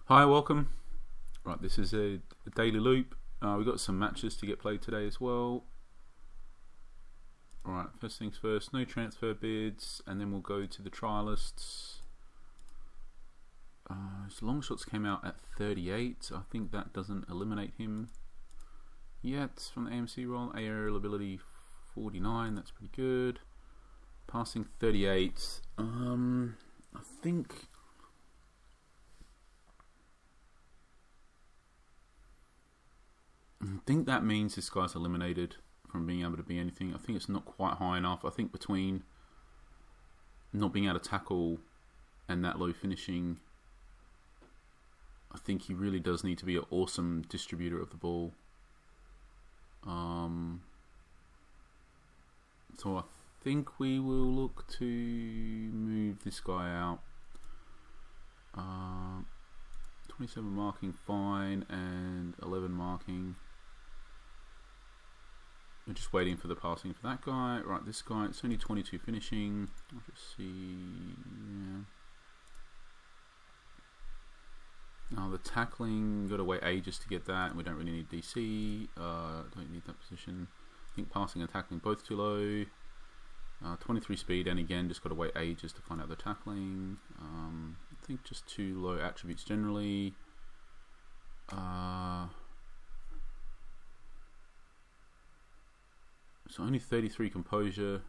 Hi, welcome. Right, this is a daily loop. We've got some matches to get played today as well. Alright, first things first, no transfer bids, and then we'll go to the trialists. His long shots came out at 38. I think that doesn't eliminate him yet from the AMC roll. Aerial ability 49, that's pretty good. Passing 38. I think that means this guy's eliminated from being able to be anything. I think it's not quite high enough. I think between not being able to tackle and that low finishing, I think he really does need to be an awesome distributor of the ball. So I think we will look to move this guy out. 27 marking, fine, and 11 marking. We're just waiting for the passing for that guy. Right, this guy, it's only 22 finishing. I'll just see. Yeah. The tackling, got to wait ages to get that. We don't really need DC. Don't need that position. I think passing and tackling both too low. 23 speed, and again, just got to wait ages to find out the tackling. I think just too low attributes generally. So only 33 composure.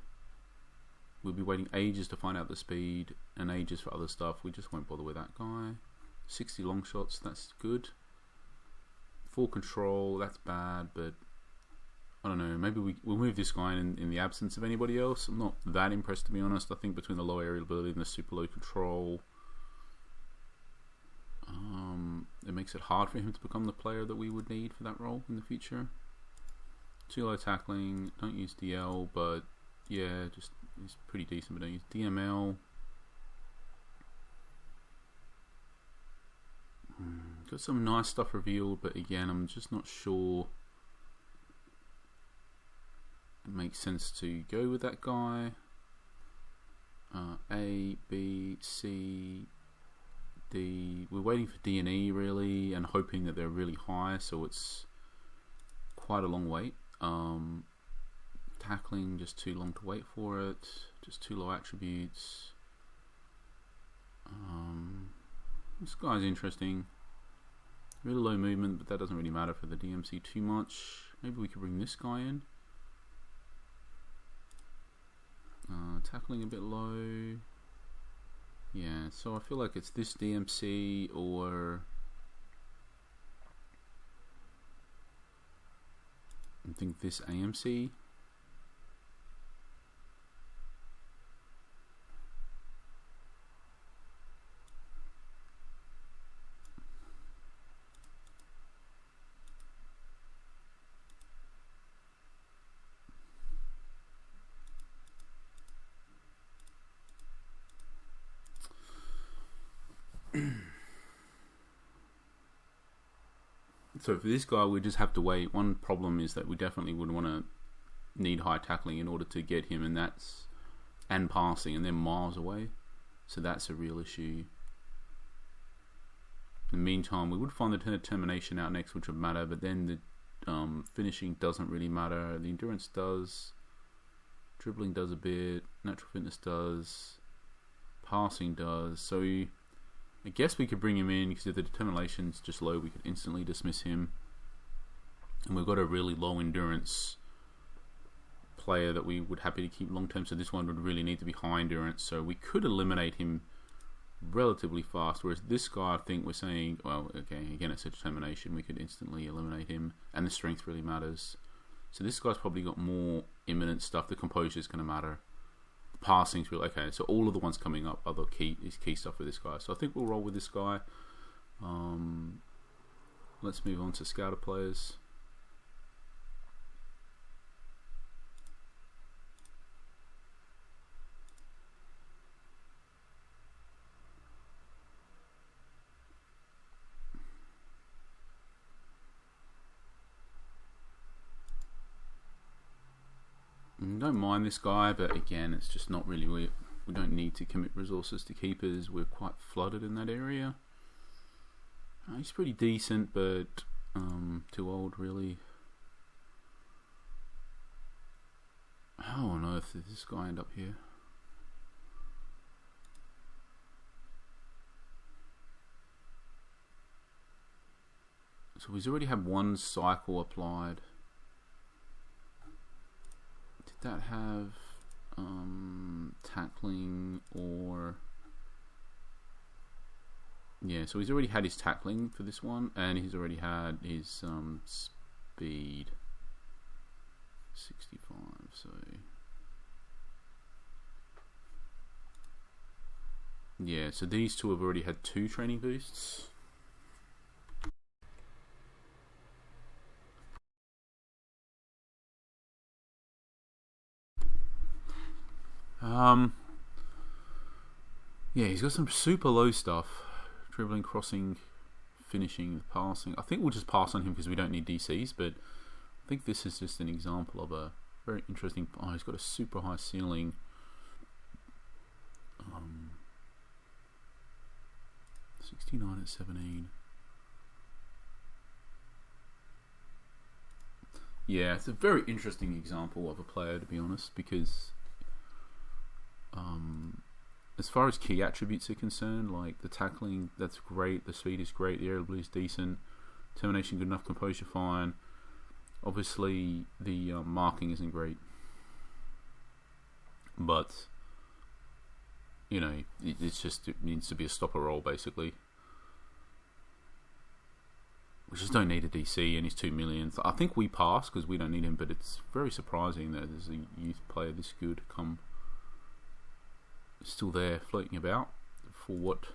We'll be waiting ages to find out the speed and ages for other stuff. We just won't bother with that guy. 60 long shots, that's good. Full control, that's bad, but I don't know. Maybe we'll move this guy in the absence of anybody else. I'm not that impressed, to be honest. I think between the low aerial ability and the super low control, it makes it hard for him to become the player that we would need for that role in the future. Too low tackling, don't use DL, but yeah, just he's pretty decent, but don't use DML. Got some nice stuff revealed, but again, I'm just not sure it makes sense to go with that guy. A, B, C, D. We're waiting for D and E really, and hoping that they're really high, so it's quite a long wait. Tackling, just too long to wait for it. Just too low attributes. This guy's interesting. Really low movement, but that doesn't really matter for the DMC too much. Maybe we could bring this guy in. Tackling a bit low. Yeah, so I feel like it's this DMC or I think this AMC. So for this guy, we just have to wait. One problem is that we definitely would want to need high tackling in order to get him, and passing, and they're miles away. So that's a real issue. In the meantime, we would find the determination out next, which would matter, but then the finishing doesn't really matter. The endurance does. Dribbling does a bit. Natural fitness does. Passing does. So I guess we could bring him in, because if the determination's just low, we could instantly dismiss him. And we've got a really low endurance player that we would happy to keep long term, so this one would really need to be high endurance. So we could eliminate him relatively fast, whereas this guy, I think we're saying, well, okay, again, it's a determination. We could instantly eliminate him, and the strength really matters. So this guy's probably got more imminent stuff. The composure is going to matter. Passing's real. Okay, so all of the ones coming up are the key stuff with this guy. So I think we'll roll with this guy. Let's move on to scouter players. Don't mind this guy, but again, it's just not really. We don't need to commit resources to keepers. We're quite flooded in that area. He's pretty decent, but too old, really. How on earth did this guy end up here? So he's already had one cycle applied. Did that have tackling or... Yeah, so he's already had his tackling for this one, and he's already had his speed. 65, so... Yeah, so these two have already had 2 training boosts. Yeah, he's got some super low stuff. Dribbling, crossing, finishing, passing. I think we'll just pass on him because we don't need DCs, but I think this is just an example of a very interesting... Oh, he's got a super high ceiling. 69 at 17. Yeah, it's a very interesting example of a player, to be honest, because as far as key attributes are concerned, like the tackling, that's great, the speed is great, the aerial ability is decent, determination good enough, composure fine. Obviously, the marking isn't great, but you know, it needs to be a stopper role basically. We just don't need a DC, and he's 2 million. I think we pass because we don't need him, but it's very surprising that there's a youth player this good come still there floating about for what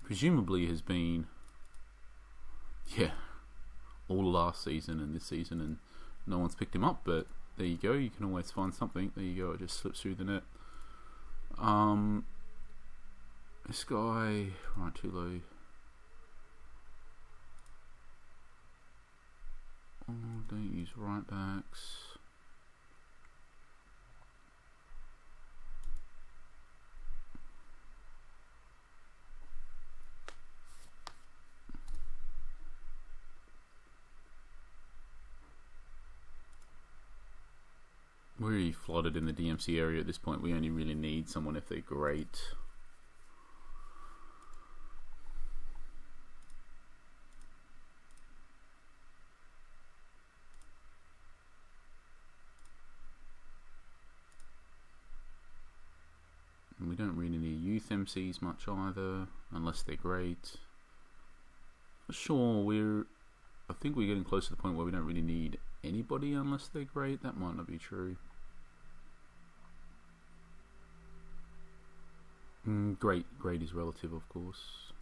presumably has been, yeah, all last season and this season, and no one's picked him up. But there you go, you can always find something. There you go, it just slips through the net. This guy, right, too low. Oh, don't use right backs. We're really flooded in the DMC area at this point. We only really need someone if they're great. And we don't really need youth MCs much either, unless they're great. For sure, I think we're getting close to the point where we don't really need anybody unless they're great. That might not be true. Great is relative, of course.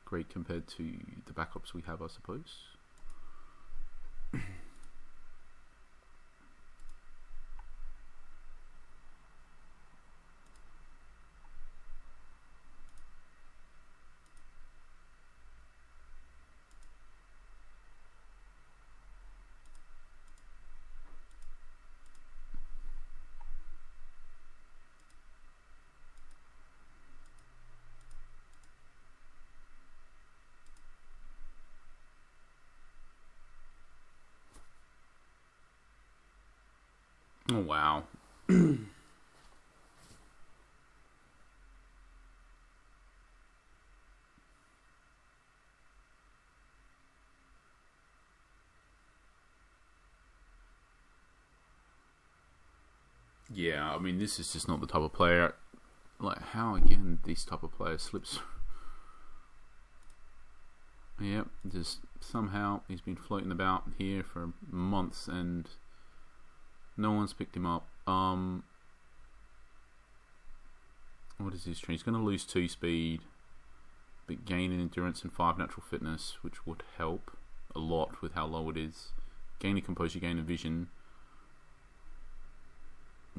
Great compared to the backups we have, I suppose. Oh, wow. Yeah, I mean, this is just not the type of player. Like, how, again, this type of player slips. Yep, just somehow he's been floating about here for months and no one's picked him up. What is his trend? He's going to lose 2 speed, but gain in endurance and 5 natural fitness, which would help a lot with how low it is. Gain in composure, gain in vision,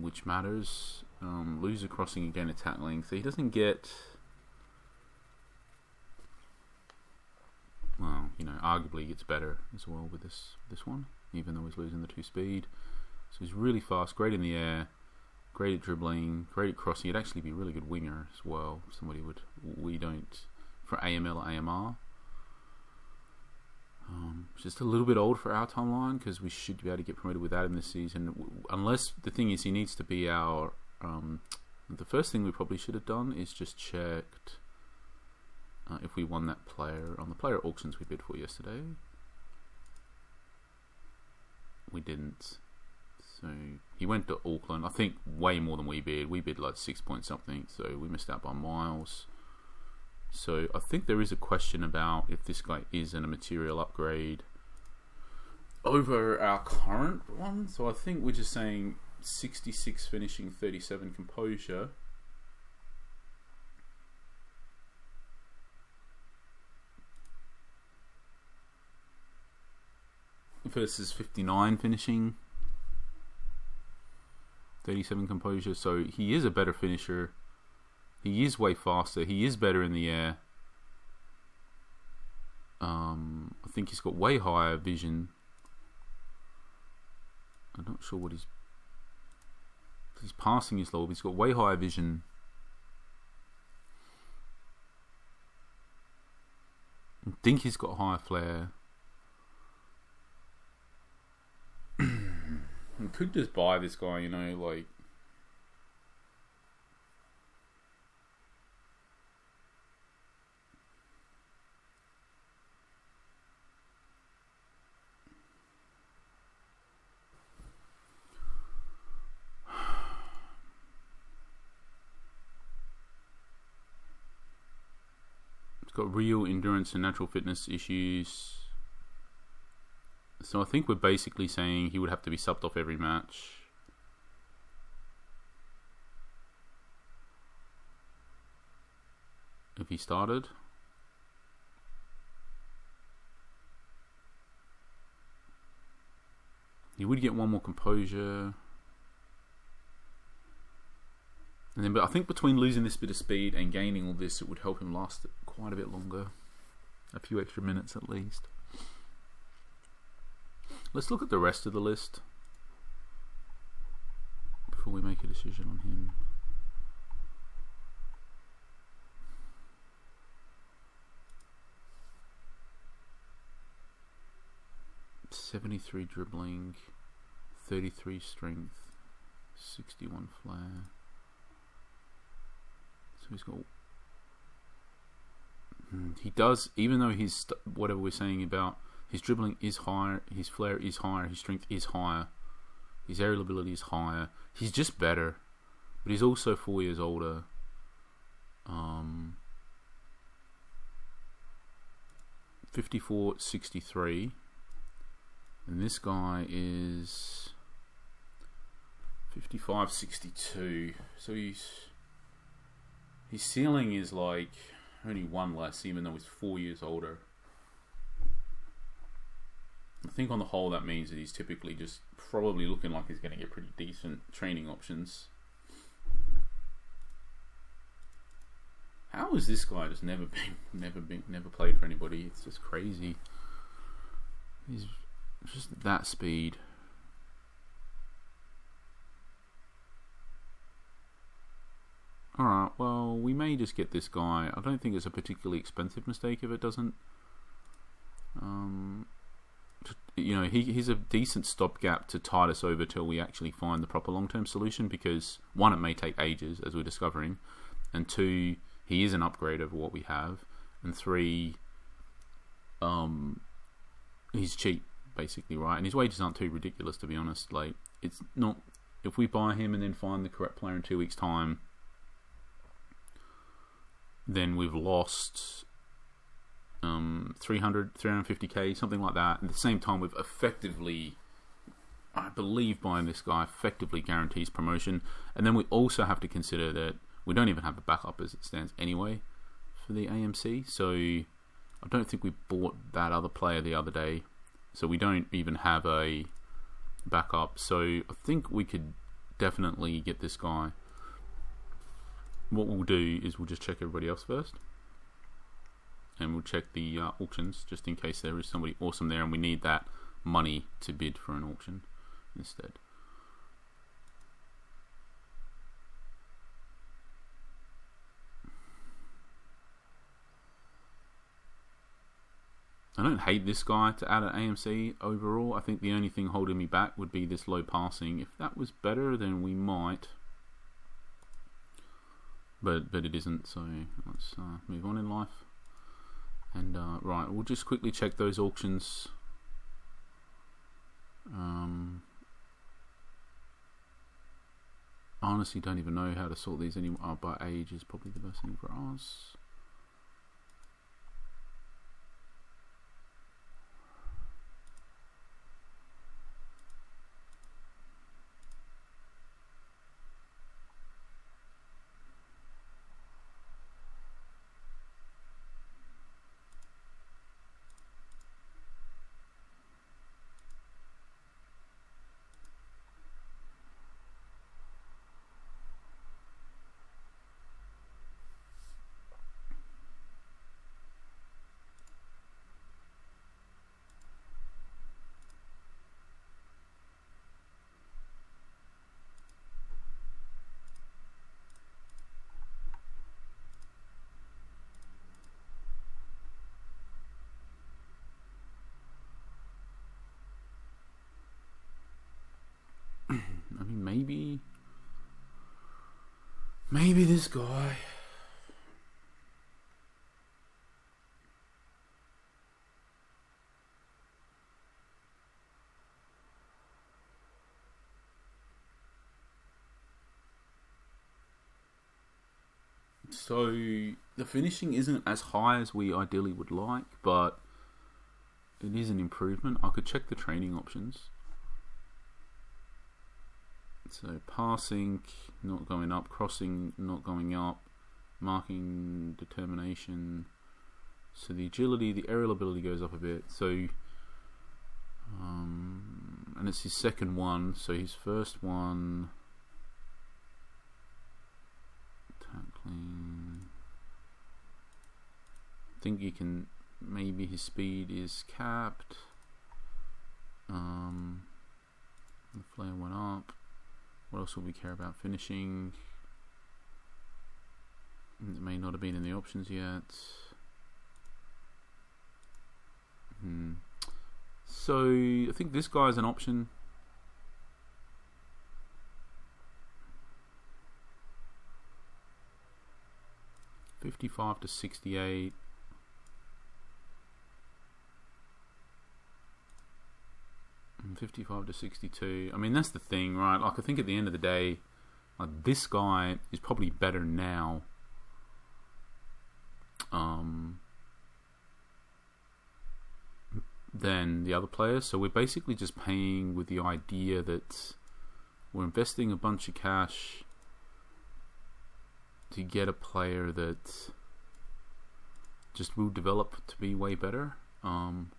which matters. Lose a crossing and gain a tackling, so he doesn't get... Well, you know, arguably he gets better as well with this one, even though he's losing the 2 speed. So he's really fast, great in the air, great at dribbling, great at crossing. He'd actually be a really good winger as well. Somebody we don't, for AML or AMR. just a little bit old for our timeline because we should be able to get promoted without him this season. Unless the thing is, he needs to be our. The first thing we probably should have done is just checked if we won that player on the player auctions we bid for yesterday. We didn't. So he went to Auckland. I think way more than we bid. We bid like 6 point something. So we missed out by miles. So I think there is a question about if this guy is in a material upgrade over our current one. So I think we're just saying 66 finishing, 37 composure. Versus 59 finishing, 37 composure. So he is a better finisher. He is way faster. He is better in the air. I think he's got way higher vision. I'm not sure what his passing is low, but he's got way higher vision. I think he's got higher flare. We could just buy this guy, you know, like. It's got real endurance and natural fitness issues. So I think we're basically saying he would have to be subbed off every match. If he started. He would get one more composure. And then, but I think between losing this bit of speed and gaining all this, it would help him last quite a bit longer. A few extra minutes at least. Let's look at the rest of the list before we make a decision on him. .73 dribbling, 33 strength, 61 flare. So he's got. He does, even though he's whatever we're saying about. His dribbling is higher, his flare is higher, his strength is higher, his aerial ability is higher. He's just better, but he's also 4 years older. 54.63, and this guy is 55.62. So his ceiling is like only one less, even though he's 4 years older. I think on the whole that means that he's typically just probably looking like he's going to get pretty decent training options. How is this guy just never played for anybody? It's just crazy. He's just that speed. Alright, well, we may just get this guy. I don't think it's a particularly expensive mistake if it doesn't. You know, he's a decent stopgap to tide us over till we actually find the proper long-term solution, because one, it may take ages, as we're discovering, and two, he is an upgrade over what we have, and three, he's cheap, basically, right? And his wages aren't too ridiculous, to be honest. Like, it's not, if we buy him and then find the correct player in 2 weeks' time, then we've lost 350k, something like that. At the same time, we've effectively, I believe buying this guy effectively guarantees promotion. And then we also have to consider that we don't even have a backup as it stands anyway for the AMC. So I don't think we bought that other player the other day. So we don't even have a backup. So I think we could definitely get this guy. What we'll do is we'll just check everybody else first. And we'll check the auctions just in case there is somebody awesome there and we need that money to bid for an auction instead. I don't hate this guy to add an AMC overall. I think the only thing holding me back would be this low passing. If that was better, then we might. But it isn't, so let's move on in life. And right, we'll just quickly check those auctions. I honestly don't even know how to sort these anymore. By age is probably the best thing for us. I mean, maybe this guy. So the finishing isn't as high as we ideally would like, but it is an improvement. I could check the training options. So passing not going up, crossing not going up, marking, determination. So the agility, the aerial ability goes up a bit. So and it's his second one. So his first one, tackling. I think you can. Maybe his speed is capped. The flare went up. What else will we care about? Finishing. It may not have been in the options yet. So I think this guy's an option. $55 to $68. $55 to $62. I mean, that's the thing, right? Like, I think at the end of the day, like, this guy is probably better now than the other players. So we're basically just paying with the idea that we're investing a bunch of cash to get a player that just will develop to be way better. I'm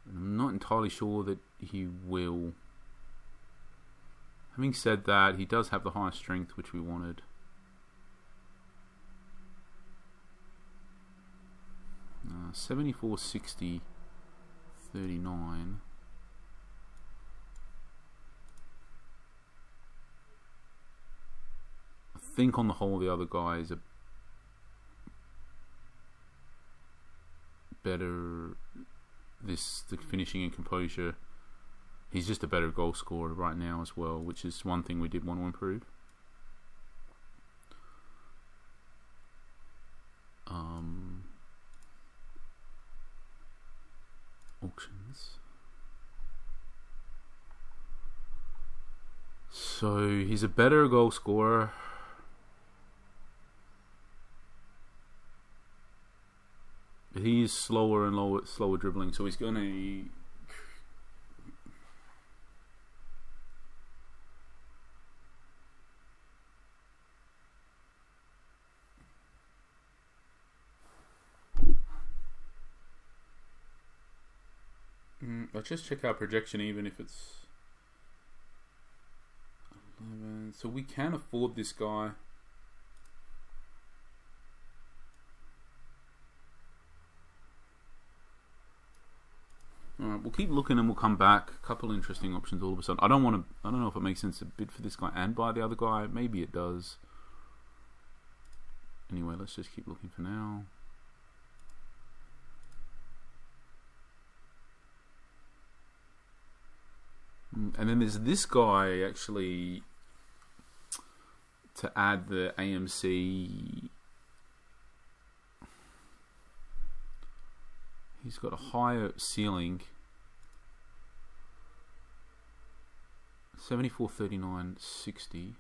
not entirely sure that he will. Having said that, he does have the highest strength, which we wanted. Uh, 74, 60, 39. I think on the whole the other guys are better. The finishing and composure. He's just a better goal scorer right now as well, which is one thing we did want to improve. Auctions. So he's a better goal scorer. But he's slower and slower dribbling, so he's gonna. Let's just check our projection, even if it's 11. So we can afford this guy. Alright, we'll keep looking and we'll come back. A couple interesting options all of a sudden. I don't know if it makes sense to bid for this guy and buy the other guy. Maybe it does. Anyway, let's just keep looking for now. And then there's this guy actually to add the AMC. He's got a higher ceiling. 74, 39, 60.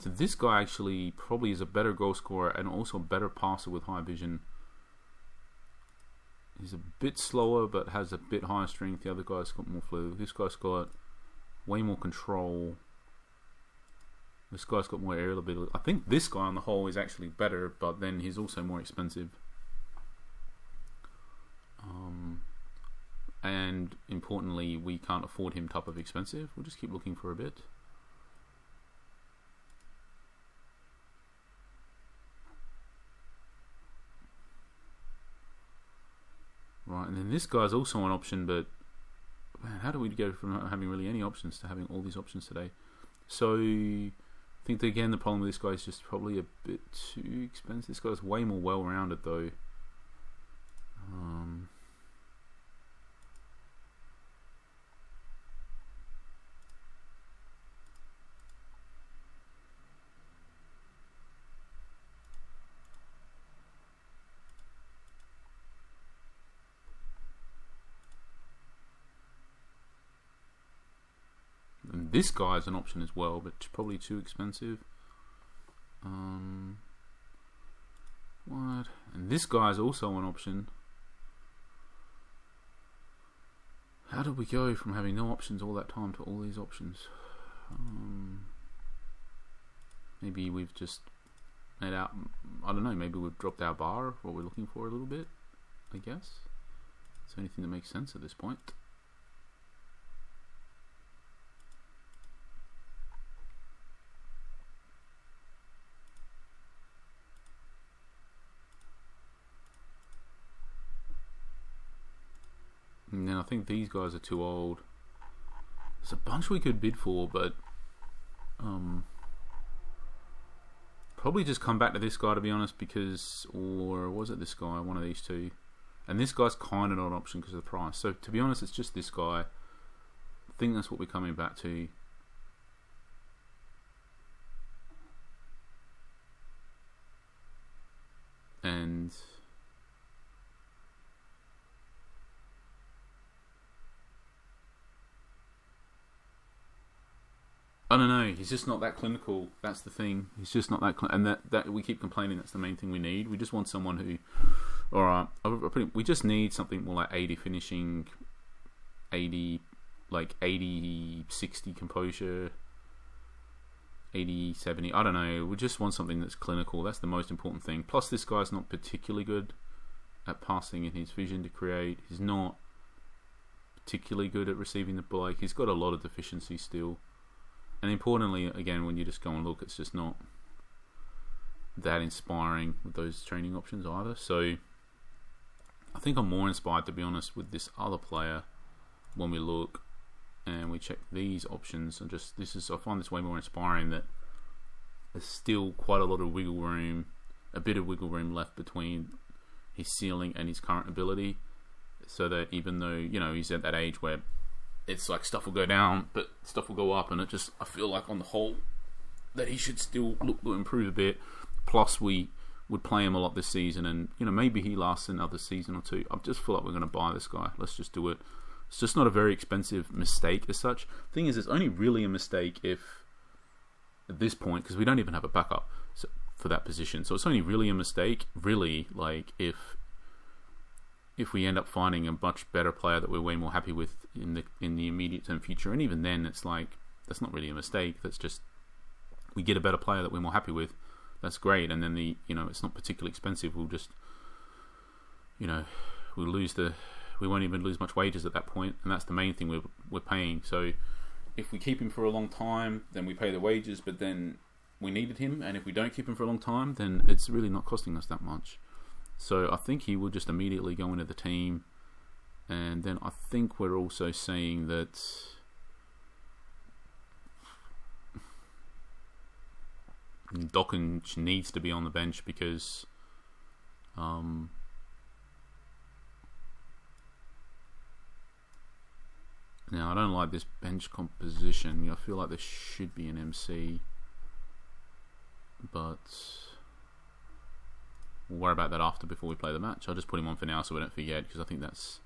So this guy actually probably is a better goal scorer and also a better passer with high vision. He's a bit slower but has a bit higher strength. The other guy's got more fluid. This guy's got way more control. This guy's got more aerial ability. I think this guy on the whole is actually better, but then he's also more expensive. And importantly, we can't afford him type of expensive. We'll just keep looking for a bit. Right, and then this guy's also an option, but man, how do we go from not having really any options to having all these options today? So I think that, again, the problem with this guy is just probably a bit too expensive. This guy's way more well-rounded though. And this guy's an option as well, but probably too expensive. What? And this guy's also an option. How did we go from having no options all that time to all these options? Maybe we've just made out. I don't know. Maybe we've dropped our bar of what we're looking for a little bit. I guess it's the only thing that makes sense at this point. And then I think these guys are too old. There's a bunch we could bid for, but probably just come back to this guy, to be honest, because, or was it this guy? One of these two. And this guy's kind of not an option because of the price. So to be honest, it's just this guy. I think that's what we're coming back to. And I don't know. He's just not that clinical. That's the thing. He's just not that, and that we keep complaining. That's the main thing we need. We just want someone who, all right, we just need something more like 80 finishing, 80, like 80, 60 composure, 80, 70. I don't know. We just want something that's clinical. That's the most important thing. Plus, this guy's not particularly good at passing in his vision to create. He's not particularly good at receiving the ball. Like, he's got a lot of deficiencies still. And importantly, again, when you just go and look, it's just not that inspiring with those training options either. So I think I'm more inspired, to be honest, with this other player when we look and we check these options. And just I find this way more inspiring, that there's still quite a lot of wiggle room, a bit of wiggle room left between his ceiling and his current ability. So that even though, you know, he's at that age where it's like stuff will go down, but stuff will go up, and I feel like on the whole that he should still look to improve a bit. Plus, we would play him a lot this season, and you know, maybe he lasts another season or two. I just feel like we're going to buy this guy. Let's just do it. It's just not a very expensive mistake as such. Thing is, it's only really a mistake if at this point, because we don't even have a backup for that position. So it's only really a mistake, really, like if we end up finding a much better player that we're way more happy with in the immediate term future. And even then, it's like, that's not really a mistake. That's just, we get a better player that we're more happy with. That's great. And then it's not particularly expensive. We'll just, we won't even lose much wages at that point. And that's the main thing we're paying. So if we keep him for a long time, then we pay the wages, but then we needed him. And if we don't keep him for a long time, then it's really not costing us that much. So I think he will just immediately go into the team. And then I think we're also saying that Dokken needs to be on the bench, because Now, I don't like this bench composition. I feel like there should be an MC, but we'll worry about that after, before we play the match. I'll just put him on for now so we don't forget, because I think that's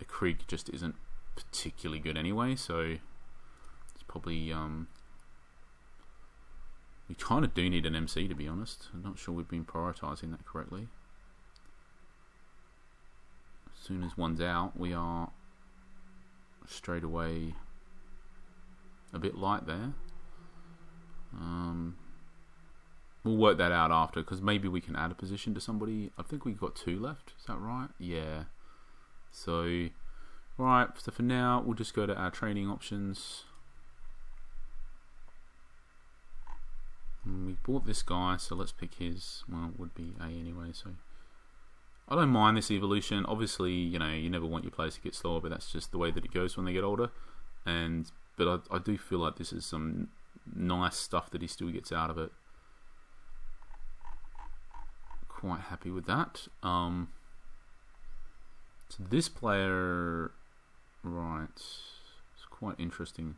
a Krieg just isn't particularly good anyway, so it's probably we kind of do need an MC, to be honest. I'm not sure we've been prioritising that correctly. As soon as one's out, we are straight away a bit light there. We'll work that out after, because maybe we can add a position to somebody. I think we've got 2 left, is that right? Yeah. So, right, so for now we'll just go to our training options. We bought this guy, so let's pick his, well, it would be A anyway, so I don't mind this evolution. Obviously, you know, you never want your players to get slower, but that's just the way that it goes when they get older. But I do feel like this is some nice stuff that he still gets out of it. Quite happy with that. So this player, right, it's quite interesting.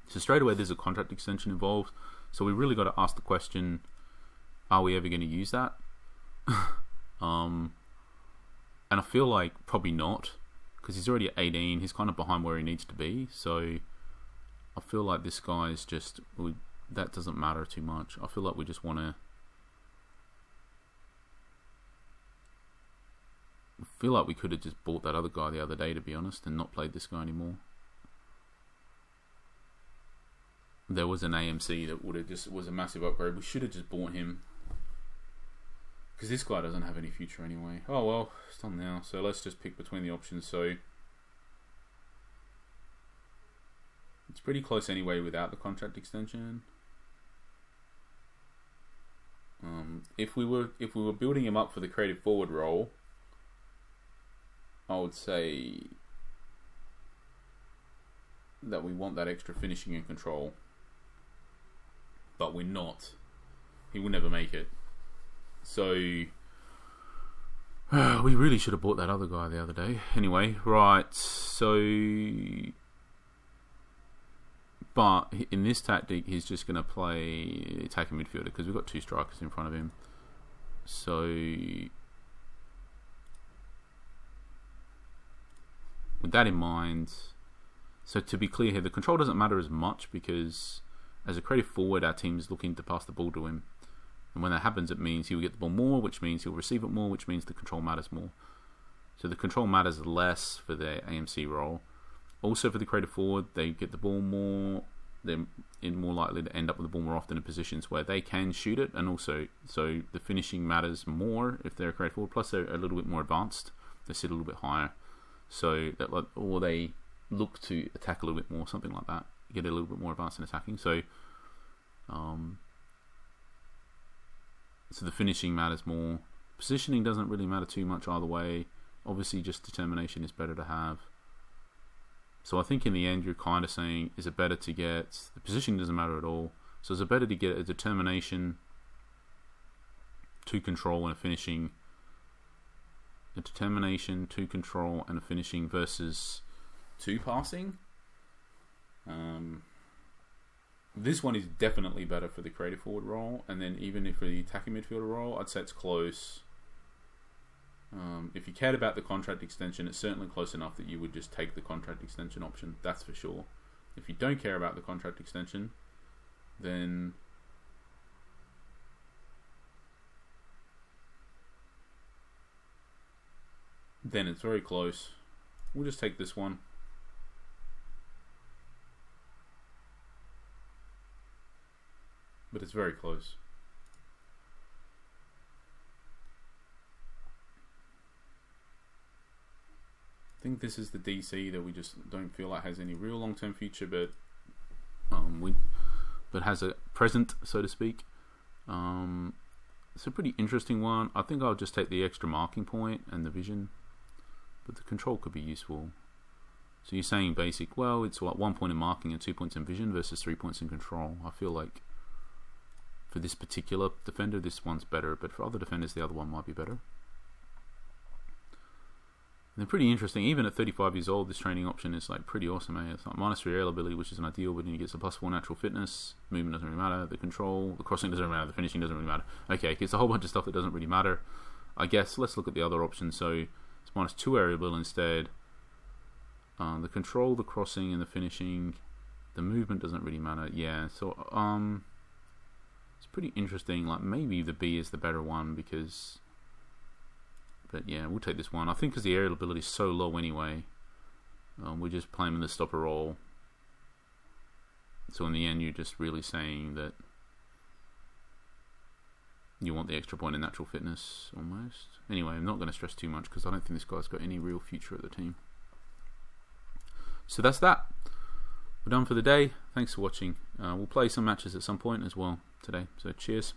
So straight away there's a contract extension involved. So we really got to ask the question, are we ever going to use that? And I feel like probably not, because he's already at 18. He's kind of behind where he needs to be. So I feel like this guy is just, that doesn't matter too much. I feel like we just want to, I feel like we could have just bought that other guy the other day, to be honest, and not played this guy anymore. There was an AMC that would have just was a massive upgrade. We should have just bought him, because this guy doesn't have any future anyway. Oh well, it's done now. So let's just pick between the options. So it's pretty close anyway without the contract extension. If we were building him up for the creative forward role, I would say that we want that extra finishing and control. But we're not. He will never make it. So we really should have bought that other guy the other day. Anyway, right. So, but in this tactic, he's just going to play attacking midfielder, because we've got 2 strikers in front of him. So with that in mind, so to be clear here, the control doesn't matter as much, because as a creative forward, our team is looking to pass the ball to him. And when that happens, it means he'll get the ball more, which means he'll receive it more, which means the control matters more. So the control matters less for their AMC role. Also for the creative forward, they get the ball more, they're more likely to end up with the ball more often in positions where they can shoot it, and also, so the finishing matters more if they're a creative forward, plus they're a little bit more advanced, they sit a little bit higher. So that, or they look to attack a little bit more, something like that. Get a little bit more advanced in attacking. So so the finishing matters more. Positioning doesn't really matter too much either way. Obviously, just determination is better to have. So I think in the end, you're kind of saying, is it better to get, the positioning doesn't matter at all. So is it better to get a determination, 2 control, and a finishing, a determination, 2 control, and a finishing versus 2 passing? This one is definitely better for the creative forward role, and then even if for the attacking midfielder role, I'd say it's close. If you cared about the contract extension, it's certainly close enough that you would just take the contract extension option, that's for sure. If you don't care about the contract extension, then it's very close. We'll just take this one. But it's very close. I think this is the DC that we just don't feel like has any real long-term future, but has a present, so to speak. It's a pretty interesting one. I think I'll just take the extra marking point and the vision, but the control could be useful. So you're saying basic, well, it's what, 1 point in marking and 2 points in vision versus 3 points in control. I feel like for this particular defender, this one's better, but for other defenders, the other one might be better. And they're pretty interesting. Even at 35 years old, this training option is like pretty awesome. It's like -3 aerial ability, which isn't ideal, but then he gets a +4 natural fitness. Movement doesn't really matter. The control, the crossing doesn't really matter. The finishing doesn't really matter. Okay, it's a whole bunch of stuff that doesn't really matter. I guess let's look at the other options. So it's -2 aerial ability instead. The control, the crossing, and the finishing. The movement doesn't really matter. Yeah, so it's pretty interesting. Like maybe the B is the better one because. But yeah, we'll take this one. I think because the aerial ability is so low anyway, we're just playing the stopper roll. So in the end, you're just really saying that you want the extra point in natural fitness, almost. Anyway, I'm not going to stress too much because I don't think this guy's got any real future at the team. So that's that. We're done for the day. Thanks for watching. We'll play some matches at some point as well today. So cheers.